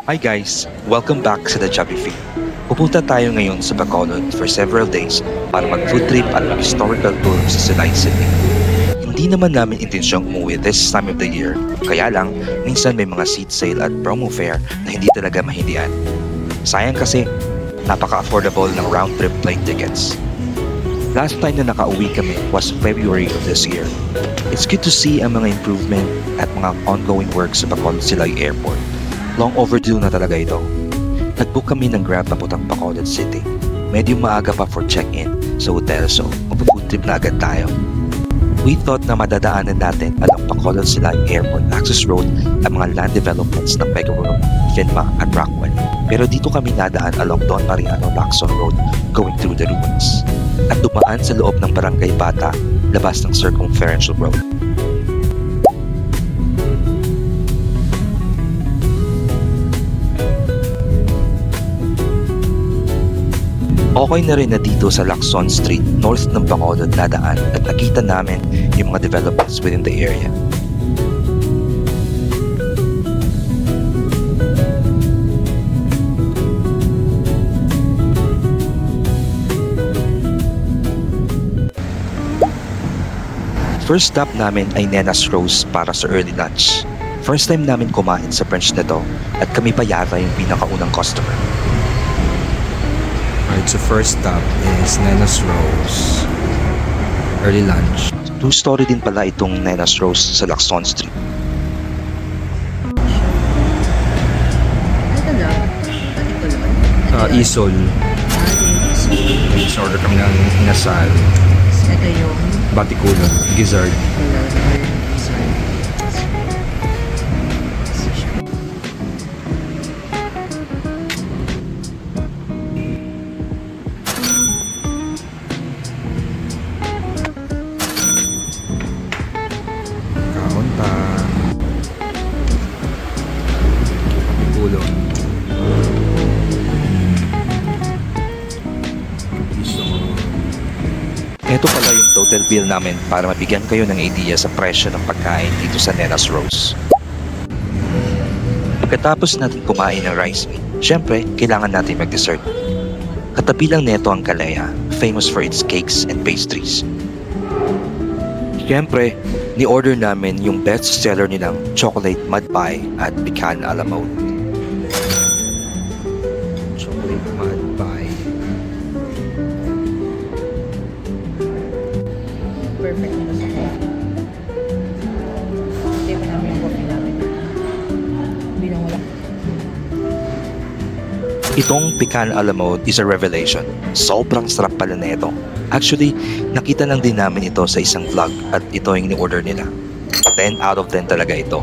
Hi guys! Welcome back sa The Chubby Feed. Pupunta tayo ngayon sa Bacolod for several days para mag-food trip at mag-historical tour sa Silay City. Hindi naman namin intensyong umuwi this time of the year, kaya lang minsan may mga seat sale at promo fare na hindi talaga mahindian. Sayang kasi, napaka-affordable ng round-trip plane tickets. Last time na nakauwi kami was February of this year. It's good to see ang mga improvement at mga ongoing work sa Bacolod Silay Airport. Long overdue na talaga ito. Nag-book kami ng Grab papuntang Bacolod City. Medyo maaga pa for check-in sa hotel, so mag-food trip na agad tayo. We thought na madadaanan natin along Bacolod Silay Airport Access Road ang mga land developments ng Pegarum, Finma at Rockwell. Pero dito kami nadaan along Don Mariano Lacson Road going through the ruins. At dumaan sa loob ng Barangay Bata, labas ng Circumferential Road. Okay na rin na dito sa Lacson Street, north ng Bacolod nadaan at nakita namin yung mga developments within the area. First stop namin ay Nena's Rose para sa early lunch. First time namin kumain sa French na to at kami pa yata yung pinakaunang customer. Alright, so first stop is Nena's Rose. Early lunch. Two-story din pala itong Nena's Rose sa Lacson Street. Ito lang. Isol. So order kami ng inasal, Ito yung batikulon, gizzard. Kaunta. Batikulon. Ito pala yung total bill namin para mabigyan kayo ng idea sa presyo ng pagkain dito sa Nena's Rose. Pagkatapos natin kumain ng rice meat, syempre, kailangan natin mag-dessert. Katabi lang neto ang Kalea, famous for its cakes and pastries. Syempre, ni-order namin yung best seller nilang chocolate mud pie at pecan a la mode. Chocolate mud pie. perfect na sa coffee. Hindi pa namin yung coffee namin. Bilang wala. Itong pecan a la mode is a revelation. Sobrang sarap pala na ito. Actually, nakita lang din namin ito sa isang vlog at ito yung ni-order nila. 10 out of 10 talaga ito.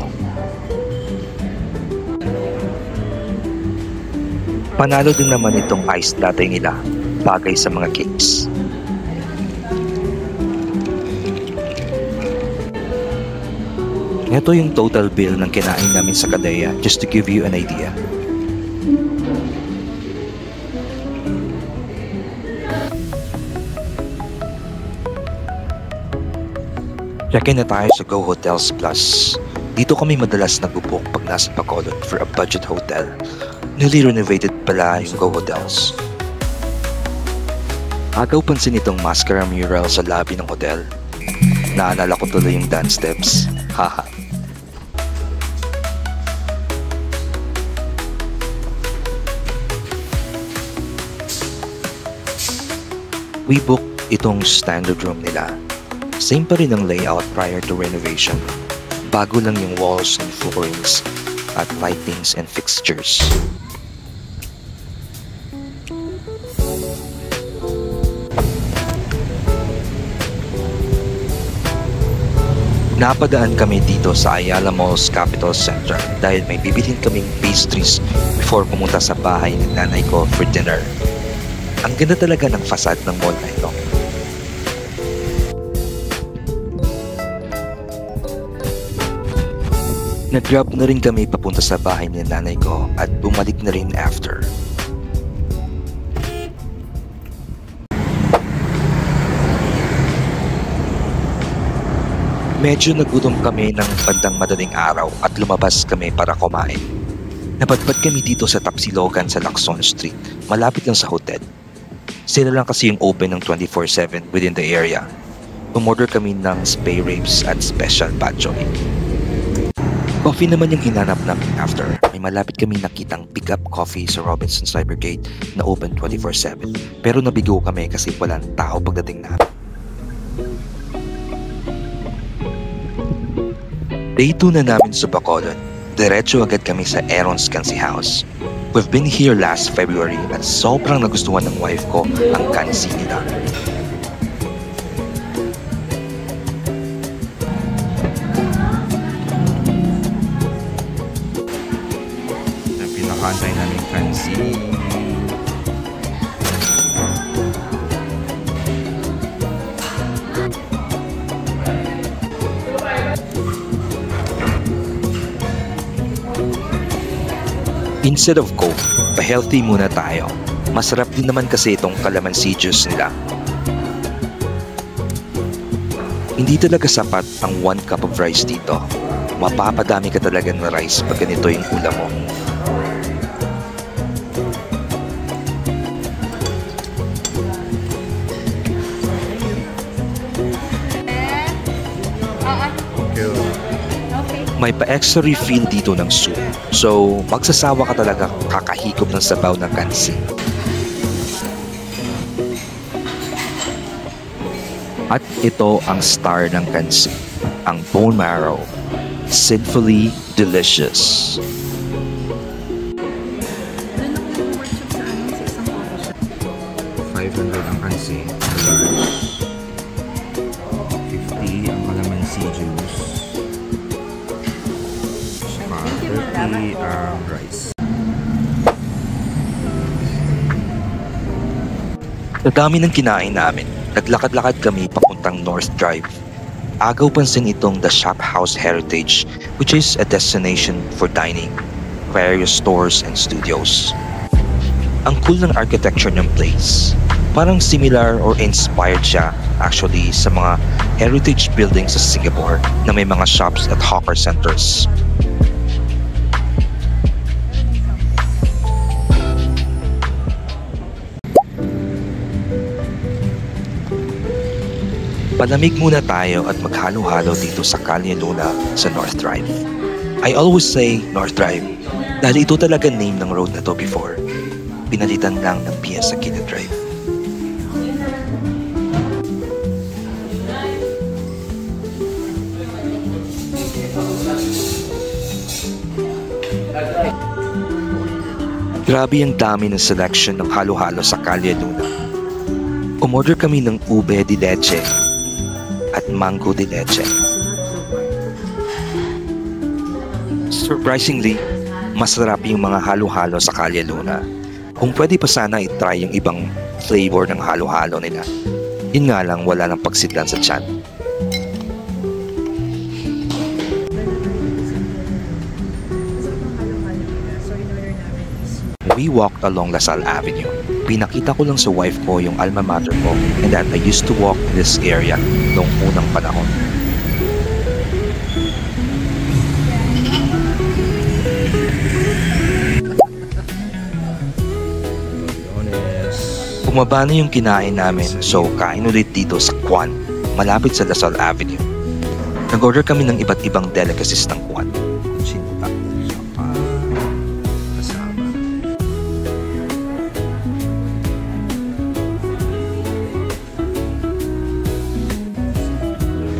Panalo din naman itong iced latte nila, bagay sa mga cakes. Ito yung total bill ng kinain namin sa Kalea, just to give you an idea. Check-in na tayo sa Go Hotels Plus. Dito kami madalas nag-book pag nasa Bacolod for a budget hotel. Newly renovated pala yung Go Hotels. Agaw pansin itong mascara mural sa lobby ng hotel. Naalala ko tuloy yung dance steps. Haha. We booked itong standard room nila. Same pa rin ang layout prior to renovation. Bago lang yung walls and floorings at lightings and fixtures. Napadaan kami dito sa Ayala Mall's Capital Center dahil may bibilhin kaming pastries before pumunta sa bahay ng nanay ko for dinner. Ang ganda talaga ng facade ng mall na ito. Nag-grab na rin kami papunta sa bahay ni nanay ko at bumalik na rin after. Medyo nagutom kami ng bandang madaling araw at lumabas kami para kumain. Napadpad kami dito sa Tapsilogan sa Lacson Street, malapit lang sa hotel. Sila lang kasi yung open ng 24/7 within the area. Umorder kami ng spay ribs at special bad joy. Coffee naman yung hinanap namin after. May malapit kami nakitang pick-up coffee sa Robinson's Cybergate na open 24/7. Pero nabigo kami kasi walang tao pagdating namin. Day 2 na namin sa Bacolod. Diretso agad kami sa Aaron's Kansi House. We've been here last February at sobrang nagustuhan ng wife ko ang kansi nila. Na pinakantay namin kansi. Instead of Coke, pa-healthy muna tayo. Masarap din naman kasi itong calamansi juice nila. Hindi talaga sapat ang 1 cup of rice dito. Mapapadami ka talaga ng rice pag ganito yung ulam mo. May pa-extra refill dito ng soup. So, magsasawa ka talaga kakahigop ng sabaw ng kansi. At ito ang star ng kansi, ang bone marrow. Sinfully delicious. $500 ang kansi. $50 ang calamansi juice. 30 ang rice. Sa dami ng kinain namin, naglakad-lakad kami papuntang North Drive. Agaw pansin itong The Shop House Heritage, which is a destination for dining, various stores and studios. Ang cool ng architecture ng place. Parang similar or inspired siya actually sa mga heritage buildings sa Singapore na may mga shops at hawker centers. Palamig muna tayo at maghalo-halo dito sa Calle Luna sa North Drive. I always say North Drive dahil ito talaga name ng road na to before. Pinalitan lang ng PS sa Aquino Drive. Grabe ang dami ng selection ng halo-halo sa Calle Luna. Umorder kami ng ube de leche at mango de leche. Surprisingly, masarap yung mga halo-halo sa Calle Luna. Kung pwede pa sana i-try yung ibang flavor ng halo-halo nila. Yun nga lang, wala nang pagsidlan sa tiyan. We walked along Lasal Avenue. Pinakita ko lang sa wife ko yung alma mater ko and that I used to walk this area noong unang panahon. Bumaba na yung kinain namin so kain ulit dito sa Kwan, malapit sa Lasal Avenue. Nag-order kami ng iba't ibang delicacies ng Kwan. Chinta, saka kasama.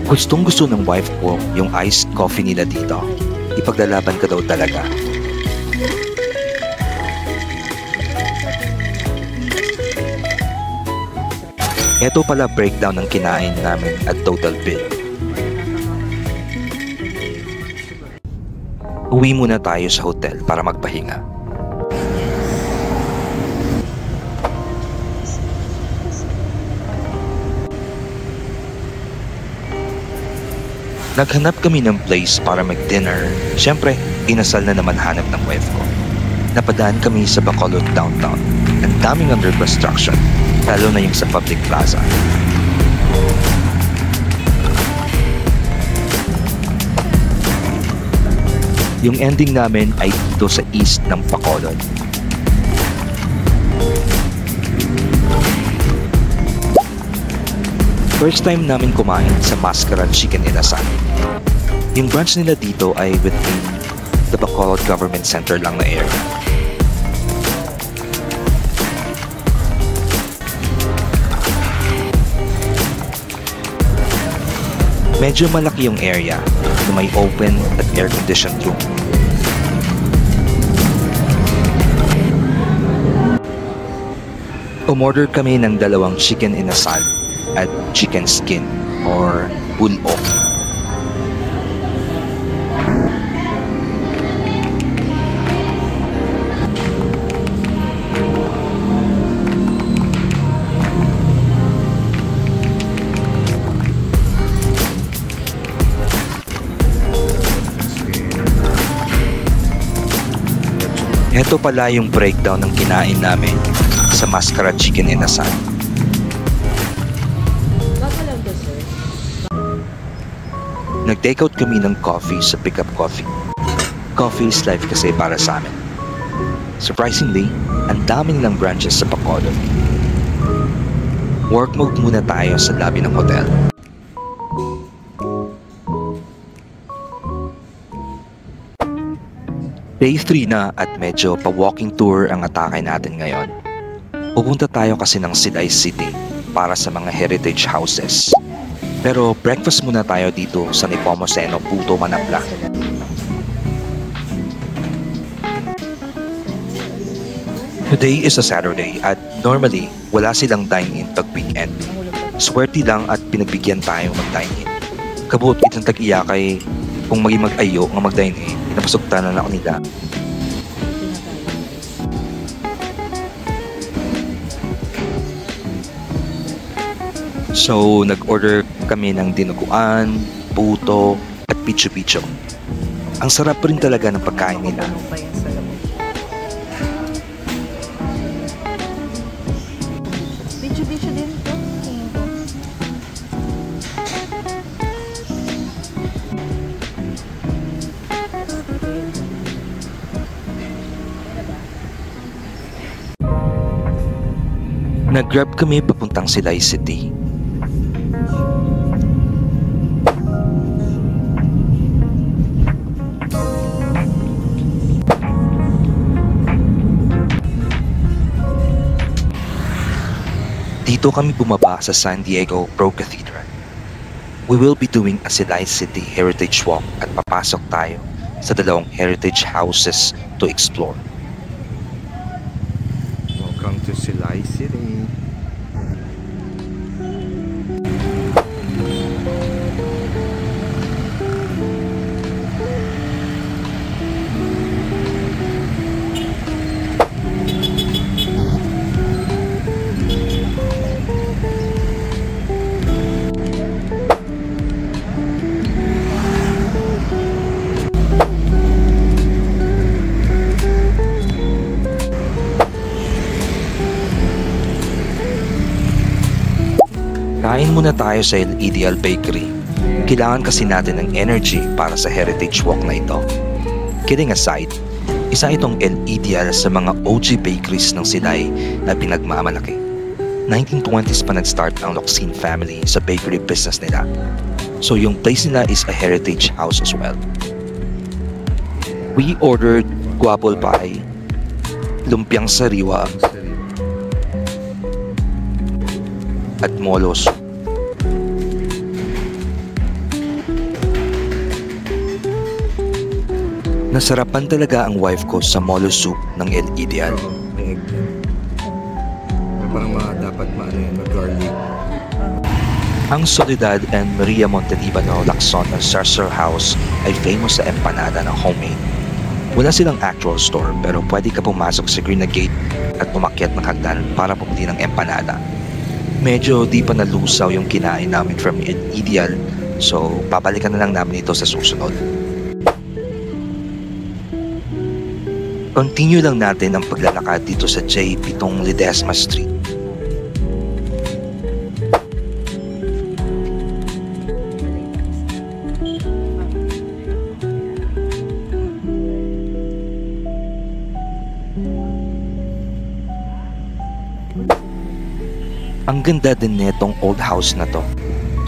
Gustong gusto ng wife ko yung iced coffee nila dito. Ipaglalaban ka daw talaga. Ito pala breakdown ng kinain namin at total bill. Uwi muna tayo sa hotel para magpahinga. Naghanap kami ng place para mag-dinner. Siyempre, inasal na naman hanap ng wife ko. Napadaan kami sa Bacolod downtown. Ang daming under construction, lalo na yung sa public plaza. Yung ending namin ay dito sa east ng Bacolod. First time namin kumain sa Mascara Chicken Inasal. Yung branch nila dito ay within the Bacolod Government Center lang na area. Medyo malaki yung area na may open at air-conditioned room. Umorder kami ng 2 chicken inasal at chicken skin or bulok. Ito pala yung breakdown ng kinain namin sa Mascara Chicken Inasal. Nag-takeout kami ng coffee sa Pickup Coffee. Coffee is life kasi para sa amin. Surprisingly, ang dami nilang branches sa Bacolod. Work mode muna tayo sa lobby ng hotel. Day 3 na at medyo pa-walking tour ang atake natin ngayon. Pupunta tayo kasi ng Silay City para sa mga heritage houses. Pero breakfast muna tayo dito sa Nepomuceno Puto Manapla. Today is a Saturday at normally wala silang dine-in pag weekend. Swerte lang at pinagbigyan tayo mag-dine-in. Kabut itong tag-iya kay kung mag-ayo nga mag-dine-in, pinapasugtan na ako nila. So, nag-order kami ng dinuguan, puto, at picho-picho. Ang sarap rin talaga ng pagkain nila. Picho-picho din to. Nag-grab kami papuntang Silay City. Dito kami bumaba sa San Diego Pro Cathedral. We will be doing a Silay City Heritage Walk at papasok tayo sa 2 heritage houses to explore. Welcome to Silay City. Kain muna tayo sa El Ideal Bakery. Kailangan kasi natin ng energy para sa heritage walk na ito. Kidding aside, isa itong El Ideal sa mga OG bakeries ng Silay na pinagmamalaki. 1920s pa nag-start ang Locsin family sa bakery business nila. So yung place nila is a heritage house as well. We ordered guapol pie, lumpiang sariwa, at molo soup. Nasarapan talaga ang wife ko sa molo soup ng El Ideal. May egg din. Parang dapat mag-garlic. Ang Soledad and Maria Montelibano Lacson ng Sarcer House ay famous sa empanada na homemade. Wala silang actual store pero pwede ka pumasok sa green na gate at umakyat ng hagdan para pumili ng empanada. Medyo di pa nalusaw yung kinain namin from El Ideal, so babalikan na lang namin ito sa susunod. Continue lang natin ang paglalakad dito sa J. Pitong Ledesma Street. Ang ganda din netong old house na to.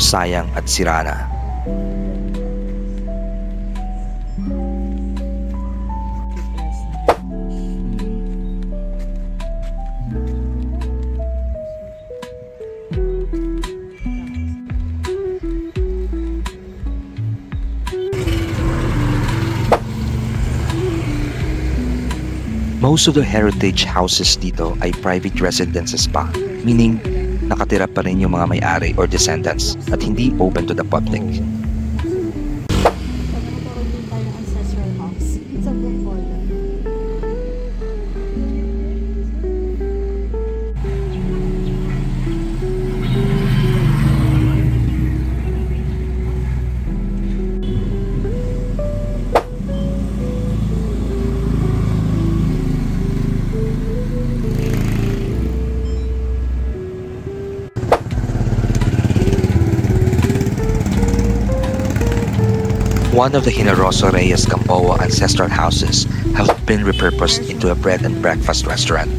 Sayang at sira na. Most of the heritage houses dito ay private residences pa, meaning nakatira pa rin yung mga may-ari or descendants at hindi open to the public. Ancestral house. It's a book for them. One of the Generoso Reyes Gamboa ancestral houses have been repurposed into a bread and breakfast restaurant.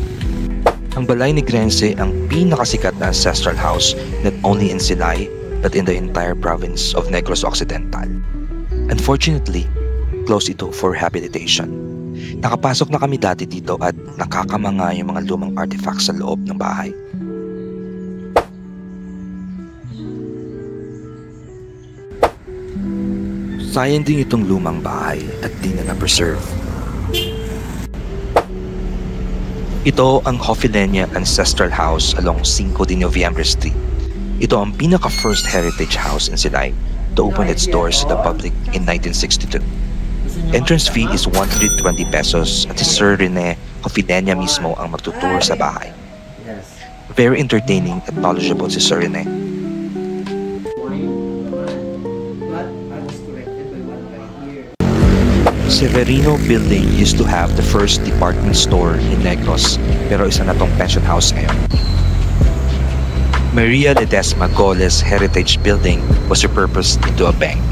Ang Balay Negrense ang pinakasikat na ancestral house not only in Silay but in the entire province of Negros Occidental. Unfortunately, closed ito for rehabilitation. Nakapasok na kami dati dito at nakakamanga yung mga lumang artifacts sa loob ng bahay. Sayang din itong lumang bahay at di na na-preserve. Ito ang Hofilenia Ancestral House along 5 de Noviembre Street. Ito ang pinaka-first heritage house in Silay to open its doors to the public in 1962. Entrance fee is 120 pesos at si Sir Rene Hofilenia mismo ang magtuturo sa bahay. Very entertaining at knowledgeable si Sir Rene. Severino Building used to have the first department store in Negros, pero isa na tong pension house ngayon. Maria Ledesma Goles Heritage Building was repurposed into a bank.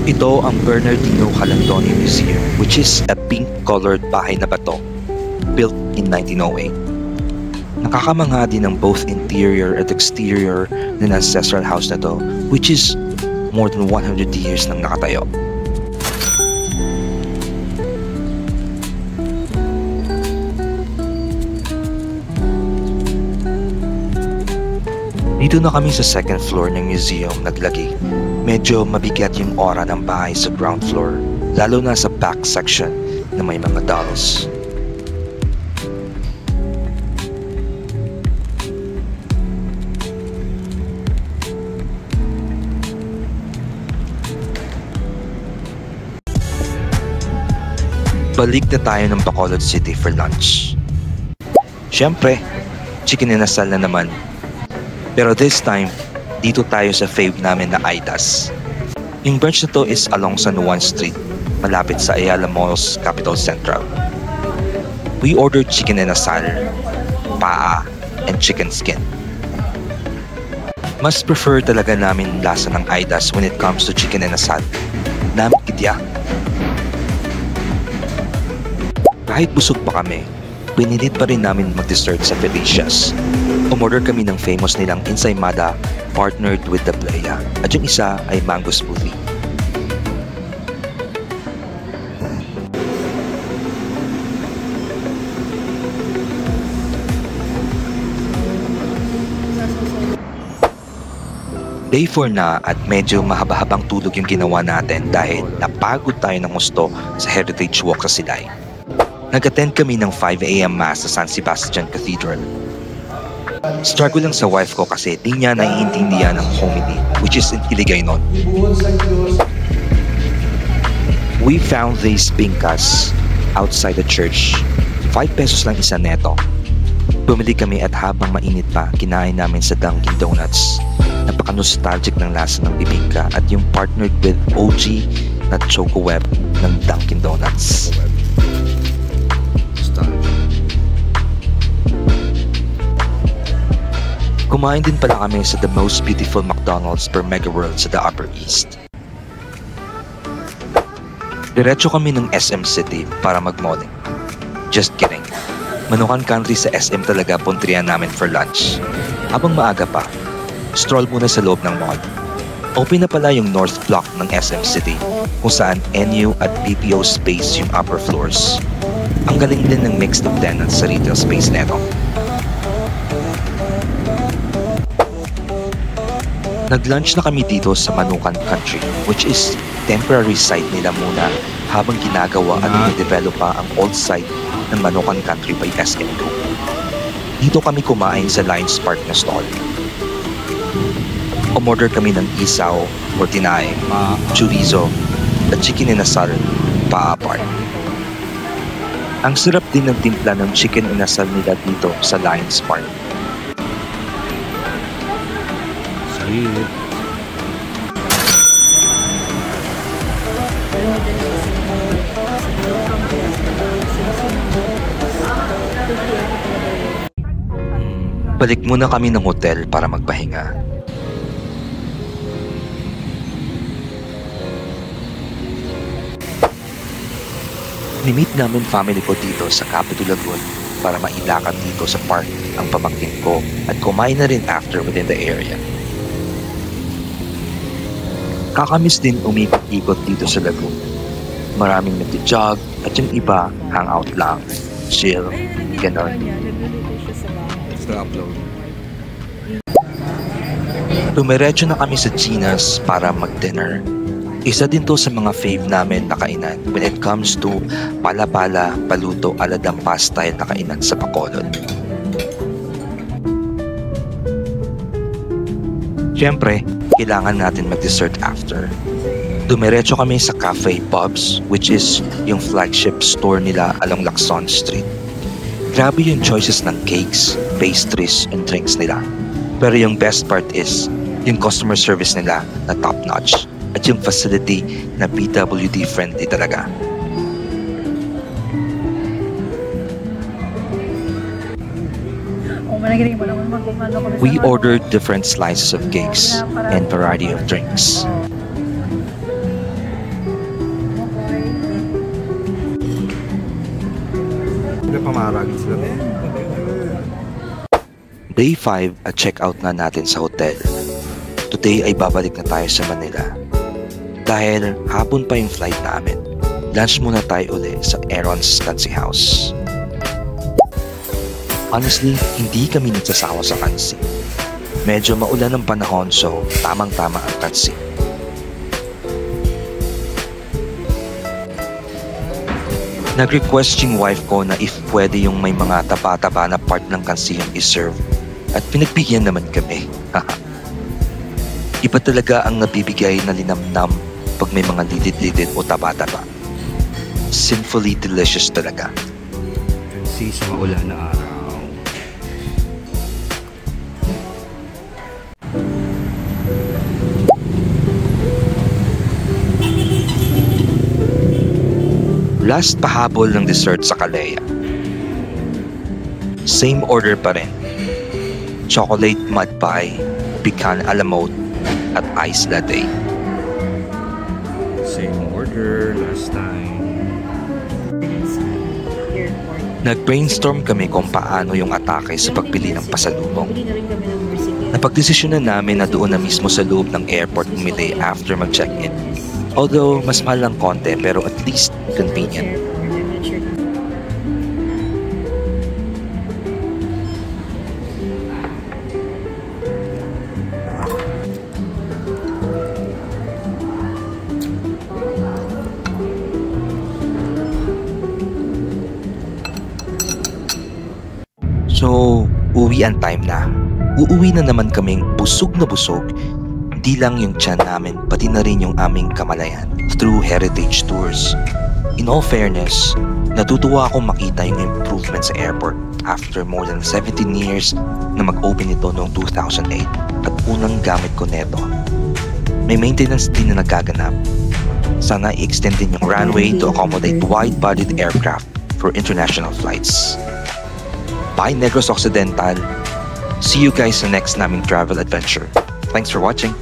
Ito ang Bernardino Calandoni Museum, which is a pink-colored bahay na bato built in 1908. Nakakamangha din ng both interior at exterior ng ancestral house na to, which is more than 100 years nang nakatayo. Dito na kami sa second floor ng museum naglagay. Medyo mabigat yung aura ng bahay sa ground floor, lalo na sa back section na may mga dolls. Balik na tayo ng Bacolod City for lunch. Siyempre, chicken inasal na naman. Pero this time, dito tayo sa fave namin na Aidas. Yung branch na to is along San Juan Street, malapit sa Ayala Mall's Capital Central. We ordered chicken inasal, paa, and chicken skin. Mas prefer talaga namin lasa ng Aidas when it comes to chicken inasal. Namit kitya. Kahit busog pa kami, pinilit pa rin namin mag-dessert sa Felicia's. Umorder kami ng famous nilang ensaymada partnered with the playa at yung isa ay mango smoothie. Day 4 na at medyo mahaba-habang tulog yung ginawa natin dahil napagod tayo ng gusto sa Heritage Walk sa Silay. Nag-attend kami ng 5 AM Mass sa San Sebastian Cathedral. Struggle lang sa wife ko kasi di niya naiintindihan ang homily, which is in Iligaynon. We found these pinkas outside the church. 5 pesos lang isa neto. Bumili kami at habang mainit pa, kinain namin sa Dunkin Donuts. Napaka-nostalgic ng lasa ng bibingka at yung partnered with OG na Choco Web ng Dunkin' Donuts. Kumain din pala kami sa the most beautiful McDonald's per Mega World sa the Upper East. Diretso kami ng SM City para mag-malling. Just kidding. Manukan Country sa SM talaga puntrihan namin for lunch. Habang maaga pa, stroll muna sa loob ng mall. Open na pala yung North Block ng SM City kung saan NU at BPO space yung upper floors. Ang galing din ng mix of tenants sa retail space neto. Nag-lunch na kami dito sa Manukan Country, which is temporary site nila muna habang ginagawa at i-develop pa ang old site ng Manukan Country by SM Group. Dito kami kumain sa Lions Park na stall. Umorder kami ng isaw or tinae, chorizo, at chicken inasal, paapart. Ang sarap din ng timpla ng chicken inasal nila dito sa Lions Park. Sweet. Balik muna kami ng hotel para magpahinga. Nimit namin family ko dito sa Capitol Lagoon para mailakad dito sa park ang pamangkin ko at kumain na rin after within the area. Kakamiss din umikot-ikot dito sa lagoon. Maraming nag-jog at yung iba hangout lang, chill, ganon. Upload. Tumiretso na kami sa Gina's para mag-dinner. Isa din to sa mga fave namin na kainan when it comes to pala-pala, paluto, aladampa style na kainan sa Bacolod. Siyempre, kailangan natin mag-dessert after. Dumiretso kami sa Cafe Bob's, which is yung flagship store nila along Lacson Street. Grabe yung choices ng cakes, pastries, and drinks nila. Pero yung best part is yung customer service nila na top-notch at yung facility na PWD friendly talaga. We ordered different slices of cakes and variety of drinks. Day 5 at check-out na natin sa hotel. Today ay babalik na tayo sa Manila. Dahil hapon pa yung flight namin, lunch muna tayo uli sa Aaron's Kansi House. Honestly, hindi kami nagsasawa sa kansi. Medyo maulan ang panahon so tamang-tama ang kansi. Nag-request yung wife ko na if pwede yung may mga taba-taba na part ng kansi yung i-serve at pinagbigyan naman kami. Iba talaga ang nabibigay na linamnam pag may mga lidid-lidid o taba-taba. Sinfully delicious talaga. Kansi sa maulan na araw. Last pahabol ng dessert sa Kalea. Same order pa rin. Chocolate mud pie, pecan a la mode, at ice latte. Same order last time. Nag-brainstorm kami kung paano yung atake sa pagbili ng pasalubong. Napagdesisyonan namin na doon na mismo sa loob ng airport bumili after mag-check-in. Although, mas mahal lang konti pero at least convenient. So, uwi ang time na. Uuwi na naman kaming busog na busog. Hindi lang yung tiyan namin, pati na rin yung aming kamalayan through heritage tours. In all fairness, natutuwa akong makita yung improvement sa airport after more than 17 years na mag-open ito noong 2008 at unang gamit ko neto. May maintenance din na nagaganap. Sana i-extend din yung runway to accommodate wide-bodied aircraft for international flights. Bye Negros Occidental! See you guys sa next naming travel adventure. Thanks for watching!